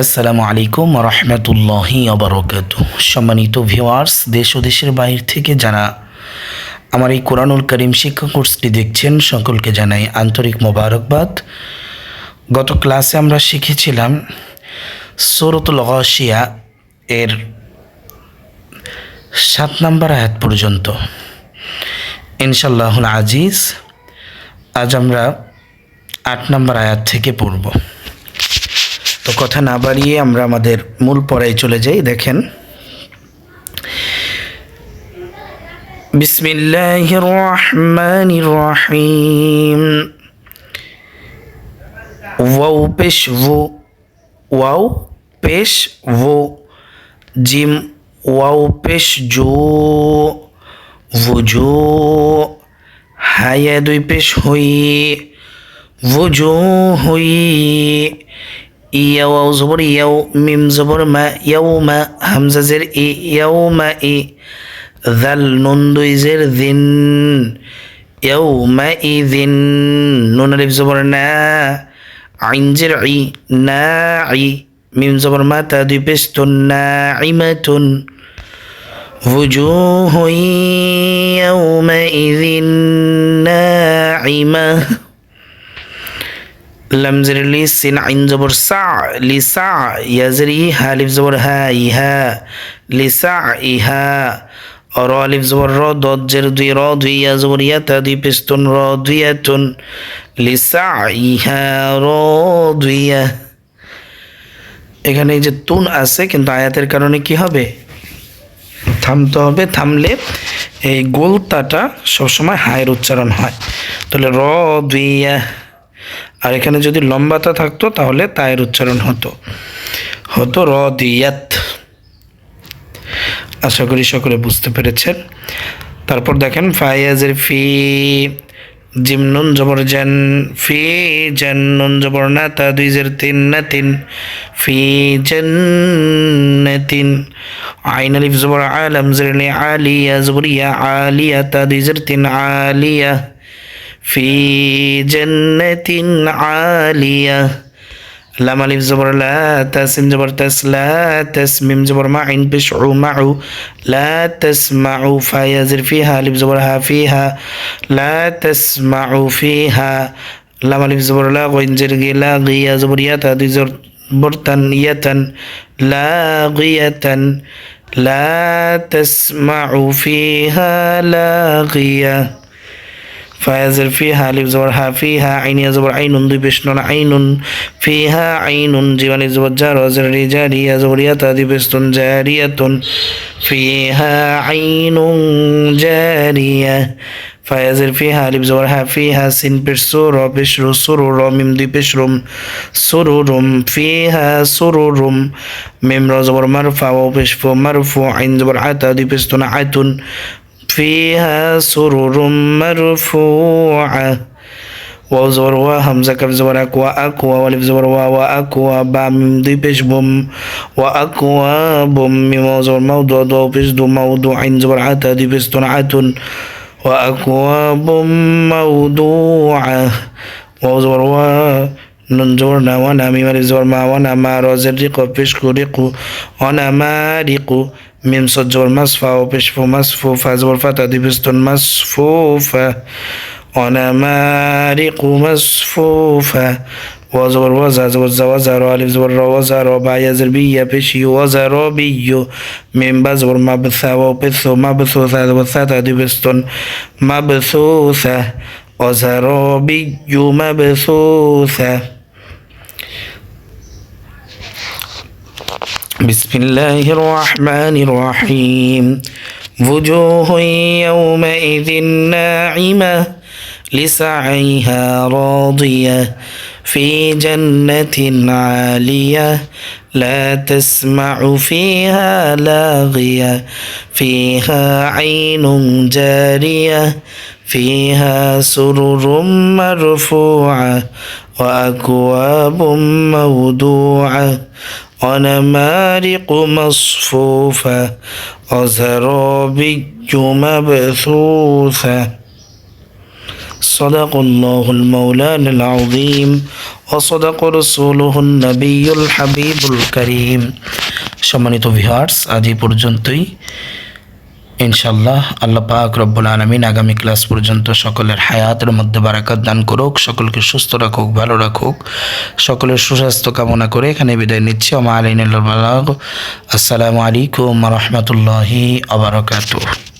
আসসালামু আলাইকুম রহমতুল্লাহি ওবারাকাতুহু। সম্মানিত ভিউয়ার্স, দেশ ও দেশের বাইরে থেকে যারা আমার এই কোরআনুল করিম শিক্ষা কোর্সটি দেখছেন, সকলকে জানাই আন্তরিক মোবারকবাদ। গত ক্লাসে আমরা শিখেছিলাম সূরাতুল গাশিয়া এর 7 নম্বর আয়াত পর্যন্ত। ইনশাআল্লাহুল আজিজ আজ আমরা 8 নম্বর আয়াত থেকে পড়ব। তো কথা না বাড়িয়ে আমরা আমাদের মূল পড়ায় চলে যাই। দেখেন, বিসমিল্লাহির রহমানির রহিম। ওয়াও পেশ ওয়া, ওয়াও পেশ ওয়া, জিম ওয়াও পেশ জো, ওজো, হায়া দুই পেশ হই, ওজো হই, ইয়া ওয়াও জবর ইয়াও, মিম জবর মা, ইয়াও মা, হামজা জের ই, ইয়াও মা ই, জাল নুন দুই জের দিন, ইয়াও মা ই দিন, নুন আলিফ জবর না, আইন জের ই, না ই, মিম জবর মা, তা দুই পেশ তুন, না ইমাতুন, وجوه يومئذ ناعمة, لم زر لي سين عين زبر سع لسع, يزري هالف زبر هايها لسعها, اور الف زبر را ضاد زر دوی را دوی یا زبر یا تا دوی پستون راضیة لسعيها راضية। এখানে এই যে তুন আছে, কিন্তু আয়াতের কারণে কি হবে, থামতে হবে। থামলে এই গোলতাটা সবসময় হায়ের উচ্চারণ হয়, তাহলে র দুইয়া। আর এখানে যদি লম্বাতা থাকতো তাহলে তায়ের উচ্চারণ হতো র দিয়াত। আশা করি সকলে বুঝতে পেরেছেন। তারপর দেখেন, ফায়াজের ফি, জিম নুন জবর জান, ফি জান, নুন জবর না, তা দুই জের তিন, না তিন, ফি জান্নাতিন, আইন আলিফ জবর আ, লাম জের লি, আলিয়া জবর ইয়া, আলিয়া, তা দুই জের তিন, আলিয়া, ফি জান্নাতিন আলিয়া, লাম আলিফ জবর লা, তাসিম জবর তাস, লা তাসমিম জবর মা, আইন পেশ উ, মাউ, লা তাসমাউ, ফায়াজির ফিহা, আলিফ জবর হা, ফিহা, লা তাসমাউ ফিহা, লাম আলিফ জবর লা, গইন জের গিলা, গিয়া জবর ইয়া, তা দুই জবর তান, ইয়াতান, লা গিয়াতান, লা তাসমাউ ফিহা লাগিয়া, ফায়াজের ফিহা, আলিফ জবর হা, ফিহা, আইনিয়া জবর আইনুন, দুই পেশ নুন, আইনুন, ফিহা আইনুন, জিম আলিফ জবর জা, র জের রি, জারিয়া জবর ইয়া, তা দুই পেশ তুন, জারিয়াতুন, ফিহা আইনুন জারিয়া, ফায়াজের ফিহা, আলিফ জবর হা, ফিহা, সিন পেশ সু, র পেশ রু, সুরু, র মিম দুই পেশ রুম, সুরুরুম, ফিহা সুরুরুম, মিম র জবর মারফা, ওয়া পেশ ফু, মারফু, আইন জবর আ, তা দুই পেশ তুন, আতুন, فيها سرر مرفوعة, واو زبر وا, همزة كف زبر أك, وأكوى, والف زبر وا, وأكوى, با ميم دوي پیش بوم, وأكوى بوم, ميم واو زبر موضوع, دو پیش دو, موضوع, عين زبر عتا, دوي پیش تون, عتون, وأكواب موضوعة, واو زبر وا, নুন জবর না, ওয়ানা, মিম আলিফ জবর মা, ওয়ানা মা, র জের রি, কফ পেশ কু, রিকু, ওয়ানা মা রিকু, মিম সদ জবর মাসফা, ও পেশ ফু, মাসফু, ফা জবর ফাতা, দুই পেশ তুন, মাসফুফা, ওয়ানা মা রিকু মাসফুফা, ওয়া জবর ওয়াজা, জবর জা, ওয়াজা, র আলিফ জবর র, ওয়াজা র, বা ইয়া জের বি, ইয়া পেশ ইউ, ওয়াজা র বি ইউ, মিম বা জবর মা বসা, ওয়া পেশ সু, মা বসু, সা জবর সাতা, দুই পেশ তুন, মা বসুসা, ওয়াজা র বি ইউ মাবসুসা। بسم الله الرحمن الرحيم. وجوه يومئذ ناعمة لسعيها راضية في جنة عالية لا تسمع فيها لاغية فيها عين جارية فيها سرر مرفوعة وأكواب موضوعة ونمارق مصفوفة وزرابي مبثوثة. صدق الله المولانا العظيم وصدق رسوله النبي الحبيب الكريم সম্মানিত ভিউয়ার্স আজ এই পর্যন্তই ইনশাআল্লাহ আল্লাহ পাক রব্বুল আলামিন আগামী ক্লাস পর্যন্ত সকলের হায়াতের মধ্যে বারাকাত দান করুক, সকলকে সুস্থ রাখুক, ভালো রাখুক, সকলের সুস্বাস্থ্য কামনা করে এখানে বিদায় নিচ্ছি। ওয়া আলাইকুম আসসালামু আলাইকুম ওয়া রাহমাতুল্লাহি ওয়া বারাকাতুহু।